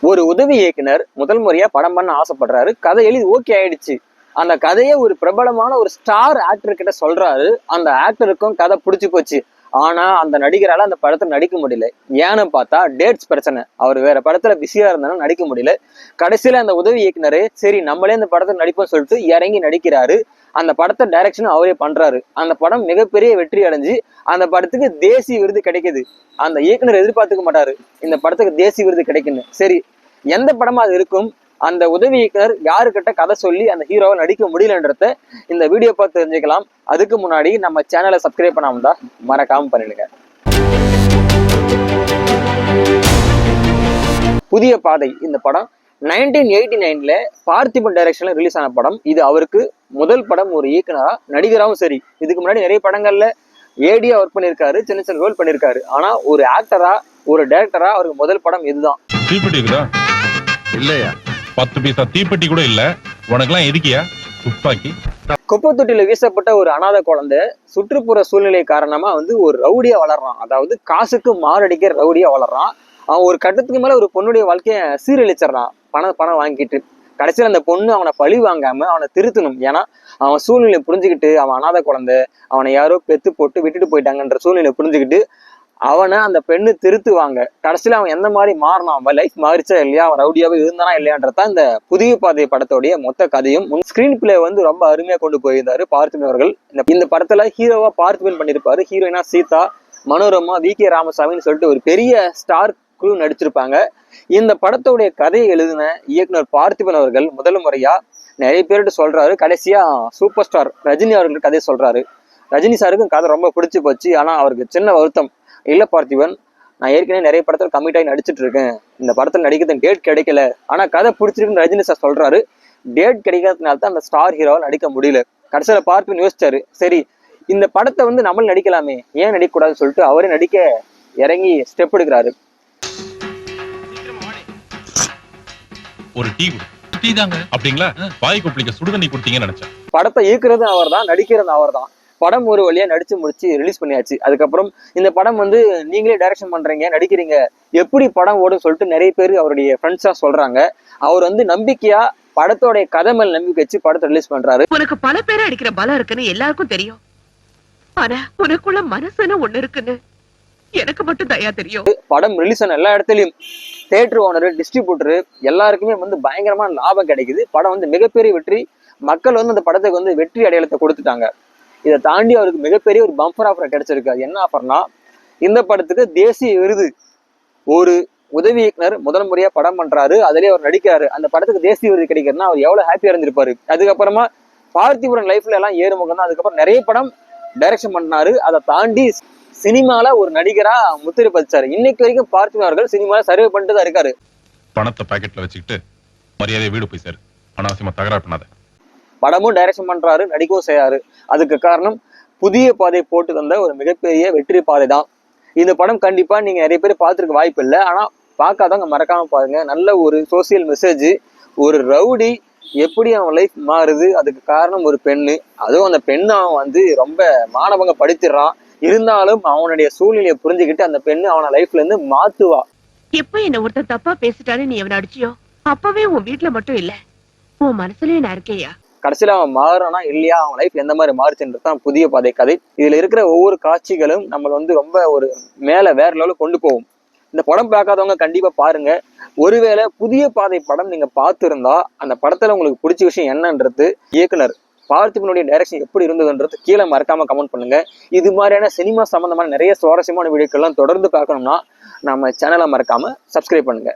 ஒரு உதவி இயக்குனர் முதல் முறையா படம் பண்ண ஆசைப்படுறாரு. கதை எழுதி ஓகே ஆயிடுச்சு. அந்த கதையை ஒரு பிரபலமான ஒரு ஸ்டார் ஆக்டர் கிட்ட சொல்றாரு. அந்த ஆக்டருக்கும் கதை பிடிச்சு போச்சு. ஆனா அந்த நடிகரால அந்த படத்துல நடிக்க முடியல. ஏன்னு பார்த்தா டேட்ஸ் பிரச்சனை. அவர் வேற படத்துல பிஸியா இருந்தாலும் நடிக்க முடியல. கடைசியில அந்த உதவி இயக்குனரே சரி நம்மளே அந்த படத்துல நடிப்போம் சொல்லிட்டு இறங்கி நடிக்கிறாரு. அந்த படத்தை டைரக்ஷன் அவரே பண்றாரு. அந்த படம் மிகப்பெரிய வெற்றி அடைஞ்சு அந்த படத்துக்கு தேசிய விருது கிடைக்குது. அந்த இயக்குனர் எதிர்பார்த்துக்க மாட்டாரு இந்த படத்துக்கு தேசிய விருது கிடைக்குன்னு. சரி எந்த படமா அது இருக்கும்? அந்த உதவி இயக்குனர் யாருக்கிட்ட கதை சொல்லி அந்த ஹீரோவை நடிக்க முடியலன்றத இந்த வீடியோ பார்த்து தெரிஞ்சுக்கலாம். அதுக்கு முன்னாடி நம்ம சேனலை சப்ஸ்கிரைப் பண்ணாம தான் மறக்காம பண்ணிடுங்க. புதிய பாதை இந்த படம் 1989ல பார்த்திபன் டைரக்ஷன்ல ரிலீஸ் ஆன படம். இது அவருக்கு முதல் படம். ஒரு இயக்குனரா நடிகராகவும் சரி, இதுக்கு முன்னாடி நிறைய படங்கள்ல ஏடியா ஒர்க் பண்ணியிருக்காரு, சின்ன சின்ன ரோல் பண்ணியிருக்காரு. ஆனா ஒரு ஆக்டரா ஒரு டைரக்டரா அவருக்கு முதல் படம் இதுதான். இல்லையா 10 பைசா தீப்பெட்டி கூட இல்ல, உனக்கெல்லாம் எதுக்கியா துப்பாக்கி? குப்பை தொட்டில வீசப்பட்ட ஒரு அனாதை குழந்தை சுற்றுப்புற சூழ்நிலை காரணமா ஒரு ரவுடியா வளர்றான். அதாவது காசுக்கு மாரடிக்கிற ரவுடியா வளர்றான். அவன் ஒரு கட்டத்துக்கு மேல ஒரு பொண்ணுடைய வாழ்க்கைய சீரழிச்சிடறான். பணம் வாங்கிட்டு கடைசியில் அந்த பொண்ணு அவனை பழி வாங்காம அவனை திருத்தணும். ஏன்னா அவன் சூழ்நிலை புரிஞ்சுக்கிட்டு, அவன் அனாதை குழந்தை, அவனை யாரோ பெத்து போட்டு விட்டுட்டு போயிட்டாங்கன்ற சூழ்நிலை புரிஞ்சுக்கிட்டு அவனை அந்த பெண்ணு திருத்துவாங்க. கடைசியில அவன் எந்த மாதிரி மாறினான், அவன் லைஃப் மாறிச்சா இல்லையா, அவன் ரவுடியாவே இருந்தானா இல்லையான்றதான் இந்த புதிய பாதை படத்தோடைய மொத்த கதையும். ஸ்கிரீன் பிளே ரொம்ப அருமையா கொண்டு போயிருந்தாரு பார்த்திபன் அவர்கள். இந்த படத்துல ஹீரோவா பார்த்திபன் பண்ணியிருப்பாரு, ஹீரோயினா சீதா, மனோரமா, வி.கே. ராமசாமின்னு சொல்லிட்டு ஒரு பெரிய ஸ்டார் குழு நடிச்சிருப்பாங்க. இந்த படத்தோடைய கதையை எழுதின இயக்குனர் பார்த்திபன் அவர்கள் முதல் முறையா நிறைய பேர்கிட்ட சொல்றாரு. கடைசியா சூப்பர் ஸ்டார் ரஜினி அவர்களுக்கு கதையை சொல்றாரு. ரஜினி சாருக்கும் கதை ரொம்ப பிடிச்சு போச்சு. ஆனா அவருக்கு சின்ன வருத்தம், இல்ல பார்த்திபன், நான் ஏற்கனவே நிறைய படத்துல கமிட் ஆகி நடிச்சிட்டு இருக்கேன், இந்த படத்துல நடிக்கிறது டேட் கிடைக்கல. ஆனா கதை பிடிச்சிருக்குன்னு ரஜினி சார் சொல்றாரு. டேட் கிடைக்காததுனால தான் அந்த ஸ்டார் ஹீரோவால் நடிக்க முடியல. கடைசியில பார்த்திபன் யோசிச்சாரு, சரி இந்த படத்தை நம்மளும் நடிக்கலாமே, ஏன் நடிக்கக்கூடாதுன்னு சொல்லிட்டு அவரே நடிக்க இறங்கி ஸ்டெப் எடுக்கிறாரு. ஒரு டீ தாங்க அப்படிங்களா? வாய் கொப்பளிக்க சுடுதண்ணி கொடுத்தீங்கன்னு நினைச்சேன். படத்தை இயக்குறது அவர் தான், நடிக்கிறது அவர் தான். படம் ஒரு வழியா நடிச்சு முடிச்சு ரிலீஸ் பண்ணியாச்சு. அதுக்கப்புறம் இந்த படம் நீங்களே டைரக்ஷன் பண்றீங்க, நடிக்கிறீங்க, எப்படி படம் ஓடும் சொல்லிட்டு நிறைய பேர் அவருடைய ஃப்ரெண்ட்ஸா சொல்றாங்க. அவர் நம்பிக்கையா படத்தோடைய கதை மேல் நம்பிக்கை வச்சு படத்தை ரிலீஸ் பண்றாரு. உனக்கு பல பேரை அடிக்கிற பலம் இருக்குன்னு எல்லாருக்கும் தெரியும். ஆனா உனக்குள்ள மனசுன்னு ஒண்ணு இருக்குன்னு எனக்கு மட்டும் தயா தெரியும். படம் ரிலீஸ் ஆன எல்லா இடத்துலயும் தியேட்டர் ஓனர், டிஸ்ட்ரிபியூட்டர் எல்லாருக்குமே பயங்கரமான லாபம் கிடைக்குது. படம் மிகப்பெரிய வெற்றி. மக்கள் அந்த படத்துக்கு வெற்றி அடையாளத்தை கொடுத்துட்டாங்க. இதை தாண்டி அவருக்கு மிகப்பெரிய ஒரு பம்பர் ஆஃபர் கிடைச்சிருக்கு. அது என்ன ஆஃபர்னா, இந்த படத்துக்கு தேசிய விருது. ஒரு உதவி இயக்குனர் முதல் முறையா படம் பண்றாரு, அதுலயே அவர் நடிக்கிறாரு, அந்த படத்துக்கு தேசிய விருது கிடைக்கிறதுனா அவர் எவ்வளவு ஹாப்பியா இருந்திருப்பாரு. அதுக்கப்புறமா பார்த்திபன் லைஃப்ல எல்லாம் ஏறுமுகம் தான். அதுக்கப்புறம் நிறைய படம் டைரக்ஷன் பண்ணாரு. அதை தாண்டி சினிமால ஒரு நடிகரா முத்திரை பதிச்சாரு. இன்னைக்கு வரைக்கும் பார்த்திபன் அவர்கள் சினிமால சர்வே பண்ணிட்டு தான் இருக்காரு. பணத்தை பாக்கெட்ல வச்சுக்கிட்டு மரியாதையை வீடு போய் சார், அனாவசியமா தகராறு பண்ணாத. படமும் டைரக்ஷன் பண்றாரு, நடிக்கவும் செய்யாரு. அதுக்கு காரணம் புதிய பாதை போட்டு தந்த ஒரு மிகப்பெரிய வெற்றி பாதை தான். இந்த படம் கண்டிப்பா நீங்க நிறைய பேர் பார்த்துருக்க வாய்ப்பு இல்லை. ஆனா பார்க்காதவங்க மறக்காம பாருங்க. நல்ல ஒரு சோசியல் மெசேஜ். ஒரு ரவுடி எப்படி அவன் லைஃப் மாறுது, அதுக்கு காரணம் ஒரு பெண்ணு. அதுவும் அந்த பெண்ணு அவன் ரொம்ப மானவங்க படுத்திடுறான். இருந்தாலும் அவனுடைய சூழ்நிலையை புரிஞ்சுக்கிட்டு அந்த பெண்ணு அவன லைஃப்ல இருந்து மாத்துவா. எப்ப என்ன ஒருத்தன் தப்பா பேசிட்டானே நீ அவனை அடிச்சியோ, அப்பவே உன் வீட்டுல மட்டும் இல்ல, உன் மனசுலயே நான் இருக்கேயா. கடைசியில அவன் மாறானா இல்லையா, அவன் லைஃப் எந்த மாதிரி மாறுச்சுன்றதுதான் புதிய பாதை கதை. இதுல இருக்கிற ஒவ்வொரு காட்சிகளும் நம்ம ரொம்ப ஒரு மேல வேற லெவலுக்கு கொண்டு போகும். இந்த படம் பார்க்காதவங்க கண்டிப்பா பாருங்க. ஒருவேளை புதிய பாதை படம் நீங்க பார்த்திருந்தா அந்த படத்துல உங்களுக்கு பிடிச்ச விஷயம் என்னன்றது, இயக்குனர் பார்த்திபனுடைய டைரக்ஷன் எப்படி இருந்ததுன்றது கீழே மறக்காம கமெண்ட் பண்ணுங்க. இது மாதிரியான சினிமா சம்பந்தமான நிறைய சுவாரஸ்யமான வீடியோக்கள்லாம் தொடர்ந்து பார்க்கணும்னா நம்ம சேனலை மறக்காம சப்ஸ்கிரைப் பண்ணுங்க.